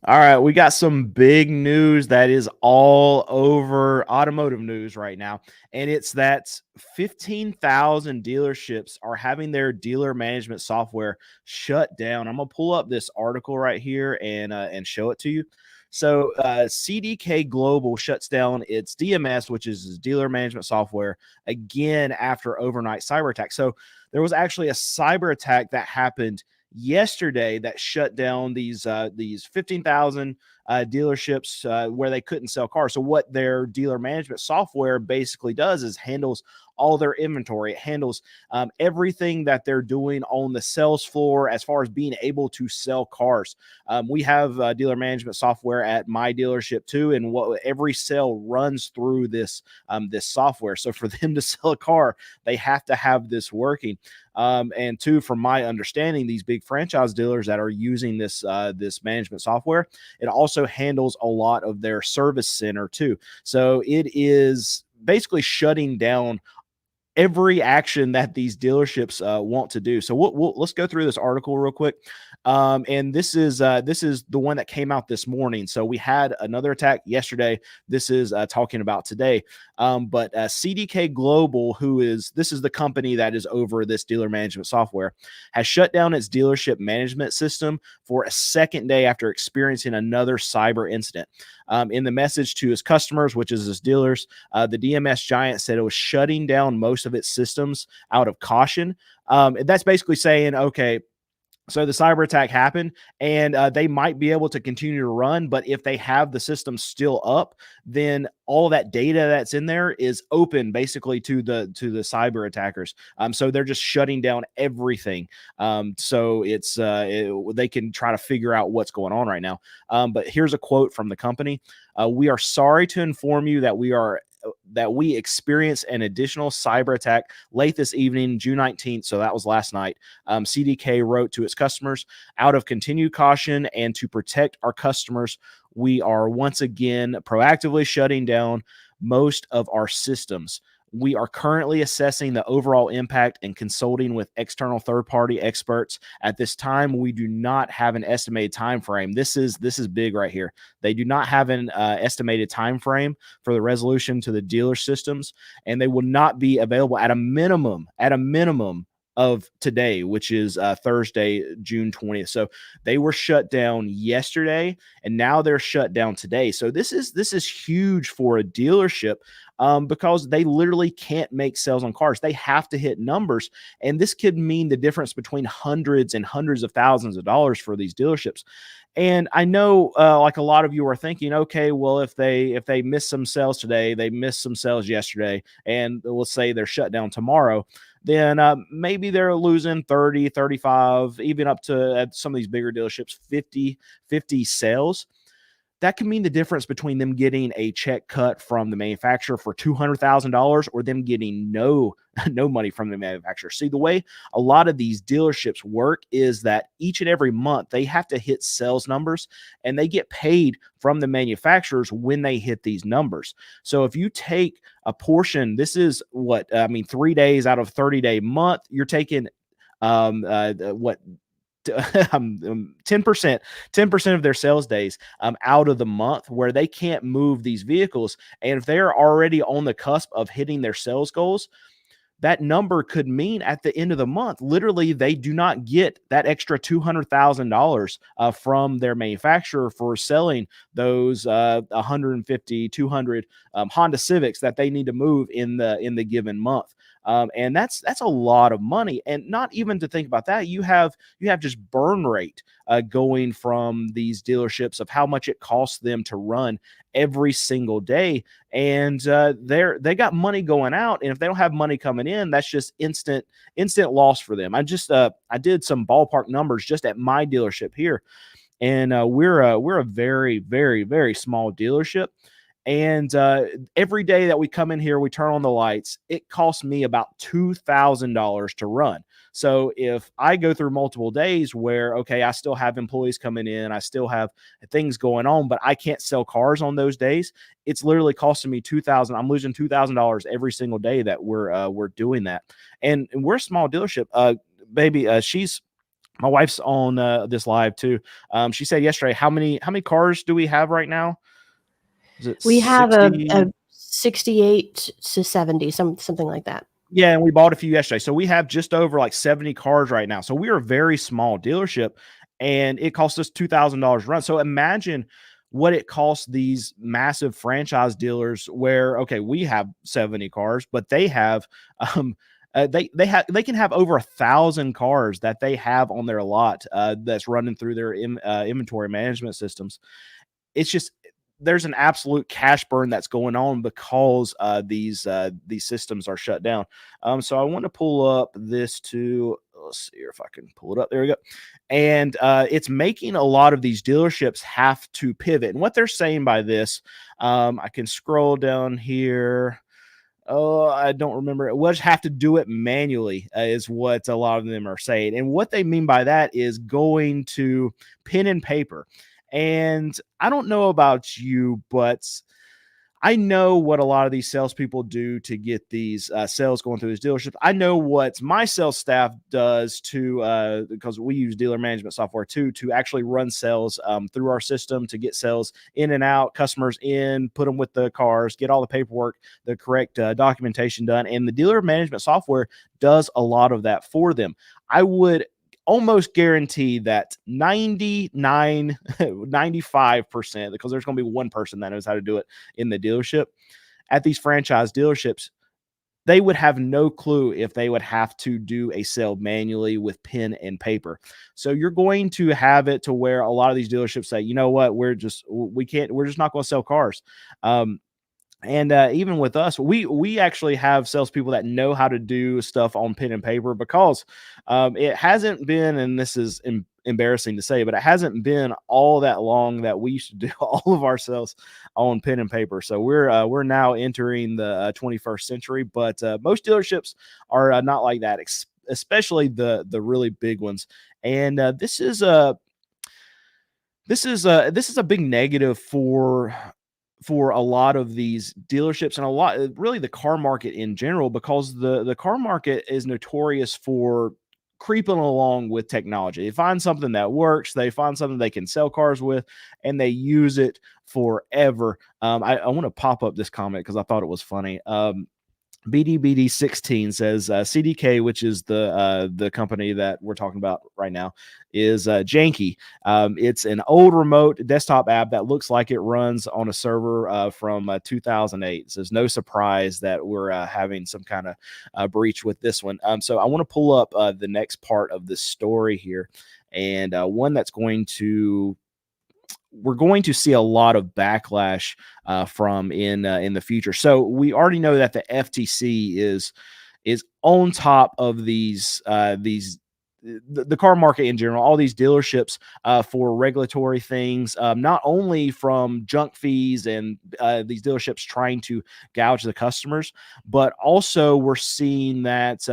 All right, we got some big news that is all over automotive news right now. And it's that 15,000 dealerships are having their dealer management software shut down. I'm going to pull up this article right here and show it to you. So, CDK Global shuts down its DMS, which is dealer management software, again after overnight cyber attack. So, there was actually a cyber attack that happened yesterday that shut down these 15,000 dealerships where they couldn't sell cars. So what their dealer management software basically does is handles all their inventory. It handles everything that they're doing on the sales floor as far as being able to sell cars. We have dealer management software at my dealership too, and what every sale runs through this software. So for them to sell a car, they have to have this working. And two, from my understanding, these big franchise dealers that are using this management software, it also handles a lot of their service center too. So it is basically shutting down every action that these dealerships want to do. So let's go through this article real quick. And this is the one that came out this morning. So we had another attack yesterday. This is talking about today. But CDK Global, this is the company that is over this dealer management software, has shut down its dealership management system for a second day after experiencing another cyber incident. In the message to his customers, which is his dealers, the DMS giant said it was shutting down most of its systems out of caution. That's basically saying, okay, so the cyber attack happened, and they might be able to continue to run, but if they have the system still up, then all that data that's in there is open basically to the cyber attackers. So they're just shutting down everything. So they can try to figure out what's going on right now. But here's a quote from the company: "We are sorry to inform you that we experienced an additional cyber attack late this evening, June 19th. So that was last night. CDK wrote to its customers, out of continued caution and to protect our customers, we are once again proactively shutting down most of our systems. We are currently assessing the overall impact and consulting with external third-party experts. At this time, we do not have an estimated time frame." This is big right here. They do not have an estimated time frame for the resolution to the dealer systems, and they will not be available at a minimum of today, which is Thursday, June 20th. So they were shut down yesterday, and now they're shut down today. So this is huge for a dealership, because they literally can't make sales on cars. They have to hit numbers, and this could mean the difference between hundreds and hundreds of thousands of dollars for these dealerships. And I know, like a lot of you are thinking, okay, well, if they miss some sales today, they missed some sales yesterday, and let's say they're shut down tomorrow, then maybe they're losing 30, 35, even up to, at some of these bigger dealerships, 50 sales. That can mean the difference between them getting a check cut from the manufacturer for $200,000 or them getting no money from the manufacturer. See, the way a lot of these dealerships work is that each and every month they have to hit sales numbers, and they get paid from the manufacturers when they hit these numbers. So if you take a portion, this is 3 days out of 30-day month, you're taking what 10% of their sales days out of the month where they can't move these vehicles. And if they're already on the cusp of hitting their sales goals, that number could mean at the end of the month, literally, they do not get that extra $200,000 from their manufacturer for selling those 150, 200 Honda Civics that they need to move in the given month. And that's a lot of money. And not even to think about that, you have just burn rate going from these dealerships of how much it costs them to run every single day, and they got money going out, and if they don't have money coming in, that's just instant loss for them. I did some ballpark numbers just at my dealership here, and we're a very, very, very small dealership. And every day that we come in here, we turn on the lights, it costs me about $2,000 to run. So if I go through multiple days where, okay, I still have employees coming in, I still have things going on, but I can't sell cars on those days, it's literally costing me $2,000. I'm losing $2,000 every single day that we're doing that. And we're a small dealership. Baby, My wife's on this live too. She said yesterday, how many cars do we have right now? Is it We have 60? a 68 to 70, something like that. Yeah, and we bought a few yesterday. So we have just over like 70 cars right now. So we are a very small dealership, and it costs us $2,000 run. So imagine what it costs these massive franchise dealers where, okay, we have 70 cars, but they have they can have over 1,000 cars that they have on their lot that's running through their inventory management systems. It's just there's an absolute cash burn that's going on because these systems are shut down. So I want to pull up this to, let's see if I can pull it up. There we go. And it's making a lot of these dealerships have to pivot. And what they're saying by this, I can scroll down here. Oh, I don't remember. We'll just have to do it manually, is what a lot of them are saying. And what they mean by that is going to pen and paper. And I don't know about you, but I know what a lot of these salespeople do to get these sales going through these dealerships. I know what my sales staff does to, because we use dealer management software too, to actually run sales through our system to get sales in and out, customers in, put them with the cars, get all the paperwork, the correct documentation done. And the dealer management software does a lot of that for them. I would almost guarantee that 99 95%, because there's going to be one person that knows how to do it in the dealership, at these franchise dealerships, they would have no clue if they would have to do a sale manually with pen and paper. So you're going to have it to where a lot of these dealerships say, you know what, we're just not going to sell cars. And even with us, we actually have salespeople that know how to do stuff on pen and paper, because it hasn't been, and this is embarrassing to say, but it hasn't been all that long that we used to do all of our sales on pen and paper. So we're now entering the 21st century, but most dealerships are not like that, especially the really big ones. And this is a big negative for a lot of these dealerships and a lot, really the car market in general, because the car market is notorious for creeping along with technology. They find something that works, they find something they can sell cars with, and they use it forever. I want to pop up this comment because I thought it was funny. BDBD16 says CDK, which is the company that we're talking about right now, is janky. It's an old remote desktop app that looks like it runs on a server from 2008. So it's no surprise that we're having some kind of breach with this one. So I want to pull up the next part of the story here, and one that's we're going to see a lot of backlash from in the future. So we already know that the FTC is on top of these the car market in general, all these dealerships for regulatory things, not only from junk fees and these dealerships trying to gouge the customers, but also we're seeing that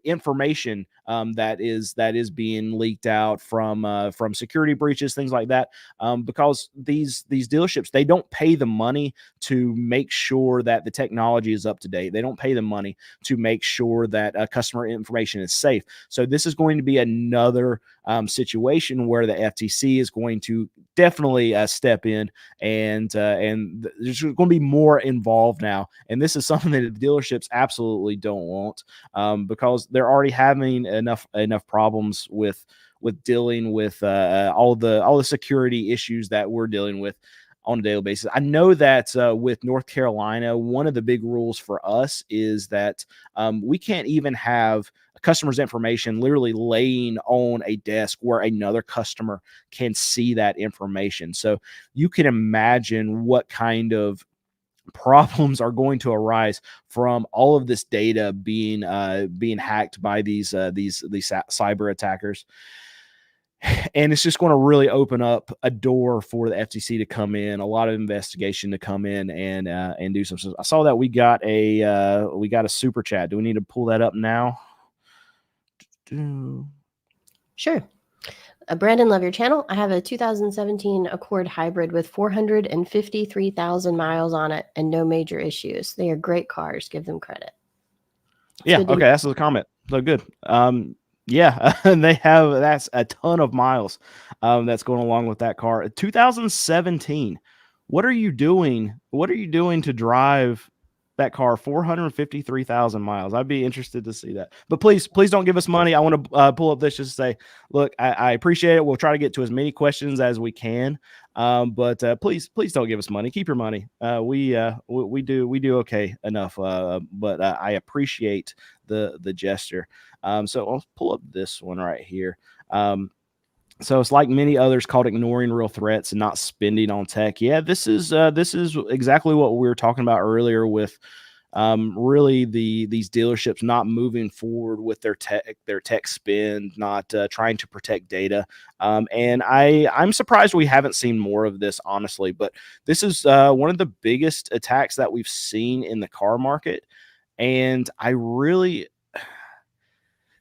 information that is being leaked out from security breaches, things like that, because these dealerships, they don't pay the money to make sure that the technology is up to date. They don't pay the money to make sure that customer information is safe. So this is going to be another situation where the FTC is going to definitely step in, and there's going to be more involved now. And this is something that the dealerships absolutely don't want, because they're already having enough problems with dealing with all the security issues that we're dealing with on a daily basis. I know that with North Carolina, one of the big rules for us is that we can't even have a customer's information literally laying on a desk where another customer can see that information. So you can imagine what kind of problems are going to arise from all of this data being hacked by these cyber attackers. And it's just going to really open up a door for the FTC to come in, a lot of investigation to come in and do some stuff. I saw that we got a super chat. Do we need to pull that up now? Sure. Brandon, love your channel. I have a 2017 Accord Hybrid with 453,000 miles on it and no major issues. They are great cars. Give them credit. Yeah. Okay. That's the comment. So good. Yeah, and they have that's a ton of miles that's going along with that car. 2017. What are you doing? What are you doing to drive that car 453,000 miles? I'd be interested to see that. But please, please don't give us money. I want to pull up this just to say, look, I appreciate it. We'll try to get to as many questions as we can. But please, please don't give us money. Keep your money. We do okay enough. But I appreciate the gesture. So I'll pull up this one right here. So it's like many others called ignoring real threats and not spending on tech. Yeah, this is exactly what we were talking about earlier with really these dealerships not moving forward with their tech spend, not trying to protect data. And I'm surprised we haven't seen more of this, honestly. But this is one of the biggest attacks that we've seen in the car market, and I really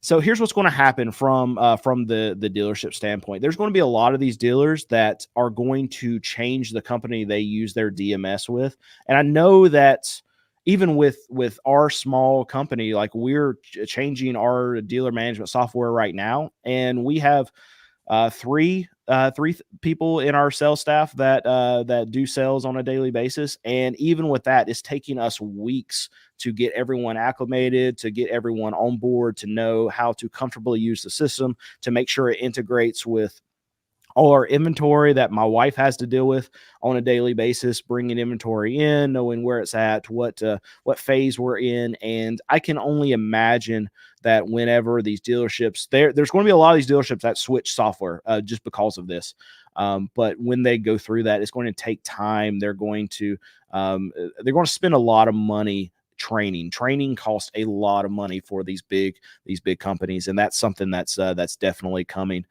so here's what's going to happen from the dealership standpoint. There's going to be a lot of these dealers that are going to change the company they use their DMS with, and I know that even with our small company, like we're changing our dealer management software right now, and we have three people in our sales staff that do sales on a daily basis, and even with that, it's taking us weeks to get everyone acclimated, to get everyone on board, to know how to comfortably use the system, to make sure it integrates with all our inventory that my wife has to deal with on a daily basis, bringing inventory in, knowing where it's at, what phase we're in. And I can only imagine that whenever these dealerships, there's going to be a lot of these dealerships that switch software just because of this. But when they go through that, it's going to take time. They're going to spend a lot of money training costs a lot of money for these big companies, and that's something that's definitely coming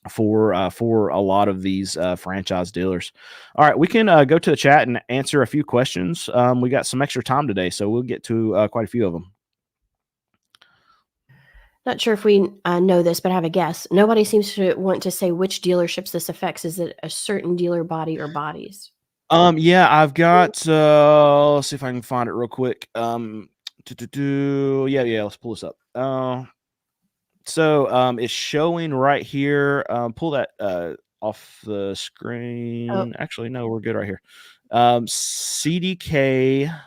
for a lot of these franchise dealers. All right, we can go to the chat and answer a few questions. We got some extra time today, so we'll get to quite a few of them. Not sure if we know this, but I have a guess. Nobody seems to want to say which dealerships this affects. Is it a certain dealer body or bodies? Yeah, I've got. Let's see if I can find it real quick. Yeah. Let's pull this up. So it's showing right here. Pull that off the Oh, screen. Actually, no, we're good right here. CDK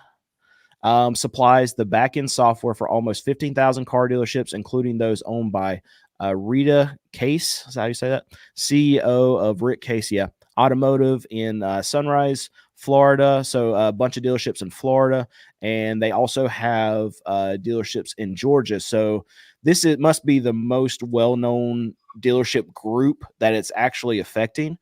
supplies the backend software for almost 15,000 car dealerships, including those owned by Rita Case. Is that how you say that? CEO of Rick Case, yeah. Automotive in Sunrise, Florida. So a bunch of dealerships in Florida, and they also have dealerships in Georgia. So must be the most well-known dealership group that it's actually affecting.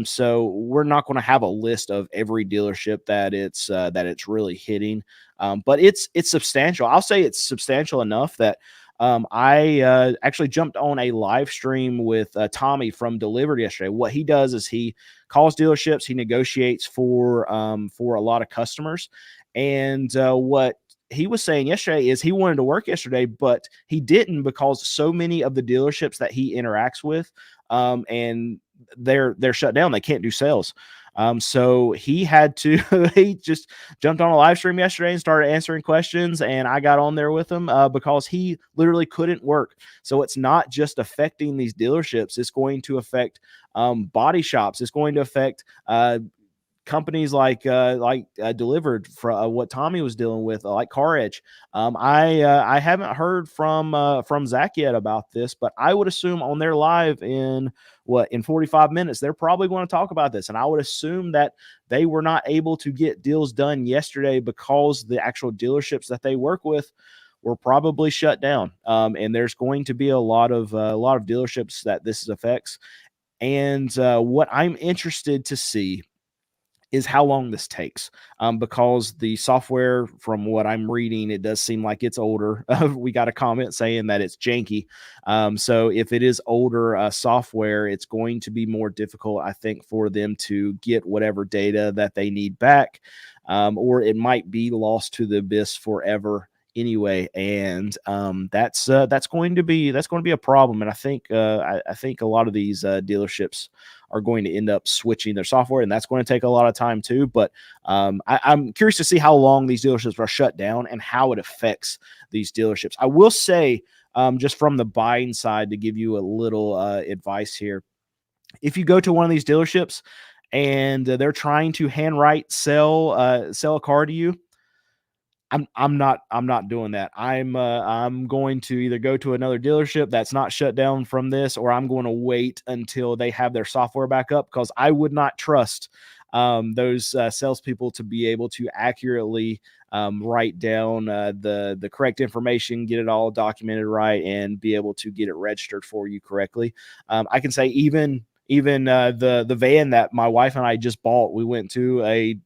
So we're not going to have a list of every dealership that it's really hitting, but it's substantial. I'll say it's substantial enough that I actually jumped on a live stream with Tommy from Delivered yesterday. What he does is he calls dealerships, he negotiates for a lot of customers, and what he was saying yesterday is he wanted to work yesterday, but he didn't because so many of the dealerships that he interacts with, and they're shut down. They can't do sales. So he had to, he just jumped on a live stream yesterday and started answering questions. And I got on there with him because he literally couldn't work. So it's not just affecting these dealerships. It's going to affect body shops. It's going to affect companies like Delivered for what Tommy was dealing with, like Car Edge. I haven't heard from Zach yet about this, but I would assume on their live in 45 minutes they're probably going to talk about this, and I would assume that they were not able to get deals done yesterday because the actual dealerships that they work with were probably shut down. And there's going to be a lot of dealerships that this affects. And what I'm interested to see is how long this takes, because the software, from what I'm reading, it does seem like it's older. We got a comment saying that it's janky. So if it is older software, it's going to be more difficult, I think, for them to get whatever data that they need back, or it might be lost to the abyss forever anyway. And that's going to be a problem. And I think I think a lot of these dealerships are going to end up switching their software, and that's going to take a lot of time too. But I'm curious to see how long these dealerships are shut down and how it affects these dealerships. I will say just from the buying side, to give you a little advice here. If you go to one of these dealerships and they're trying to handwrite sell a car to you, I'm not doing that. I'm going to either go to another dealership that's not shut down from this, or I'm going to wait until they have their software back up, because I would not trust those salespeople to be able to accurately write down the correct information, get it all documented right, and be able to get it registered for you correctly. I can say even the van that my wife and I just bought, we went to a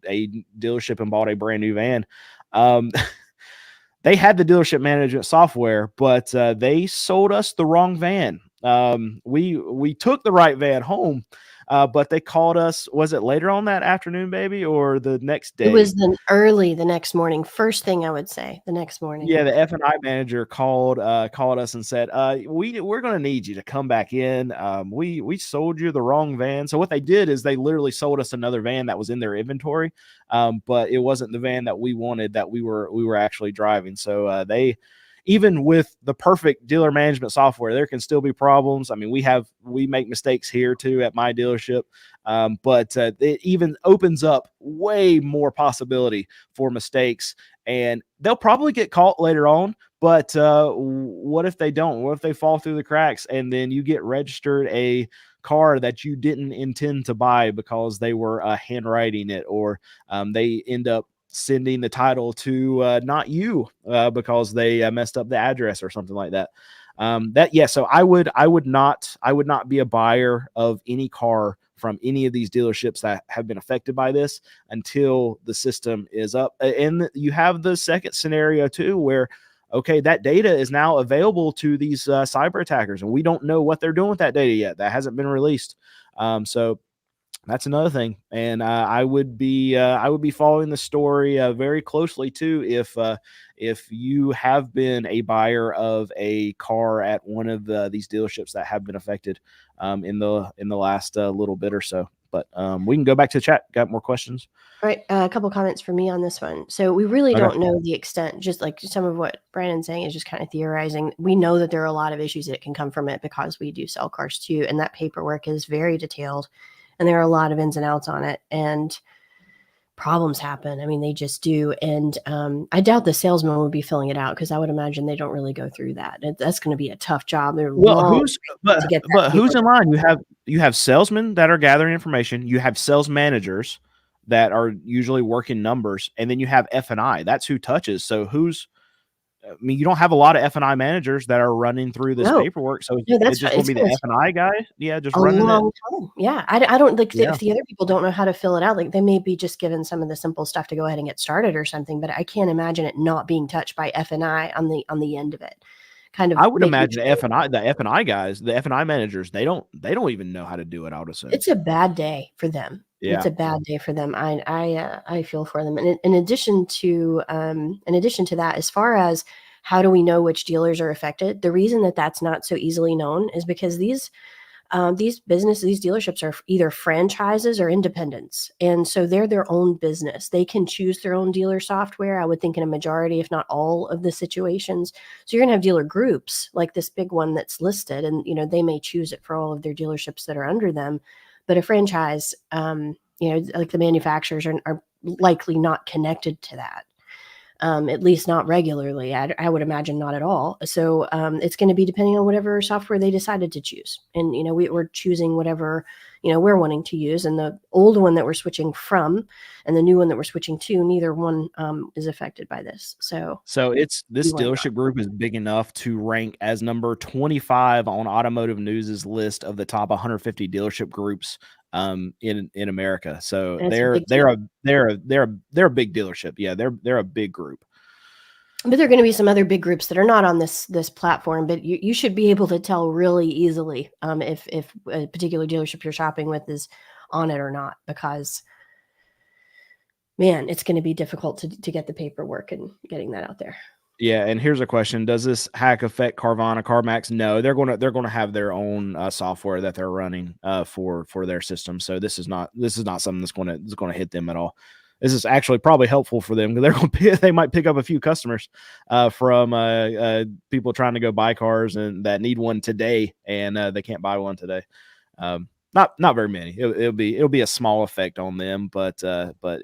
dealership and bought a brand new van. Um, they had the dealership management software, but they sold us the wrong van. We took the right van home, but they called us. Was it later on that afternoon, baby, or the next It day? was early the next morning. First thing I would say, the next morning. Yeah, the F&I manager called us and said, we're going to need you to come back in. We sold you the wrong van. So what they did is they literally sold us another van that was in their inventory, but it wasn't the van that we wanted, that we were actually driving. So they, even with the perfect dealer management software, there can still be problems. I mean, we make mistakes here too at my dealership, but it even opens up way more possibility for mistakes, and they'll probably get caught later on. But what if they don't? What if they fall through the cracks and then you get registered a car that you didn't intend to buy because they were handwriting it, or they end up sending the title to not you because they messed up the address or something like that. So I would not be a buyer of any car from any of these dealerships that have been affected by this until the system is up. And you have the second scenario too, where, okay, that data is now available to these cyber attackers, and we don't know what they're doing with that data yet. That hasn't been released. So that's another thing, and I would be following the story very closely too. If you have been a buyer of a car at one of these dealerships that have been affected in the last little bit or so. But we can go back to the chat. Got more questions? All right, a couple comments for me on this one. So we really Okay. don't know the extent. Just like some of what Brandon's saying is just kind of theorizing. We know that there are a lot of issues that can come from it because we do sell cars too, and that paperwork is very detailed, and there are a lot of ins and outs on it, and problems happen. I mean, they just do. And I doubt the salesman would be filling it out, because I would imagine they don't really go through that. That's going to be a tough job. They're Well, long who's to get that who's in paperwork. line? You have salesmen that are gathering information. You have sales managers that are usually working numbers, and then you have F&I. That's who touches. So I mean, you don't have a lot of F&I managers that are running through this No, paperwork. So no, it's that's just right. going to It's be the going to F&I guy. Yeah, just a running it. long time. Yeah. I don't like Yeah. if the other people don't know how to fill it out, like they may be just given some of the simple stuff to go ahead and get started or something, but I can't imagine it not being touched by F&I on the end of it. Kind of I would making imagine sure. the F&I guys, the F&I managers, they don't even know how to do it, I would assume. It's a bad day for them. It's Yeah. a bad day for them. I feel for them. And in addition to that, as far as how do we know which dealers are affected, the reason that that's not so easily known is because these dealerships are either franchises or independents. And so they're their own business. They can choose their own dealer software, I would think, in a majority, if not all of the situations. So you're going to have dealer groups like this big one that's listed, and, they may choose it for all of their dealerships that are under them. But a franchise, like the manufacturers are likely not connected to that. At least not regularly. I would imagine not at all. So it's going to be depending on whatever software they decided to choose. And, we're choosing whatever, we're wanting to use. And the old one that we're switching from and the new one that we're switching to, neither one is affected by this. So This dealership group is big enough to rank as number 25 on Automotive News's list of the top 150 dealership groups in America. So they're a big dealership. Yeah, they're a big group. But there are going to be some other big groups that are not on this platform, but you should be able to tell really easily if a particular dealership you're shopping with is on it or not, because man, it's going to be difficult to get the paperwork and getting that out there. Yeah, and here's a question: does this hack affect Carvana, CarMax? No, they're going to have their own software that they're running for their system. So this is not something that's going to hit them at all. this is actually probably helpful for them because they might pick up a few customers from people trying to go buy cars and that need one today, and they can't buy one today. Not very many. It'll be a small effect on them, but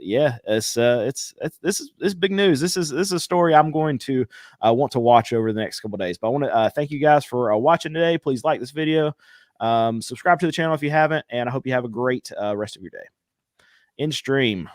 yeah, this is big news. This is a story I'm going to want to watch over the next couple of days. But I want to thank you guys for watching today. Please like this video, subscribe to the channel if you haven't, and I hope you have a great rest of your day. In stream.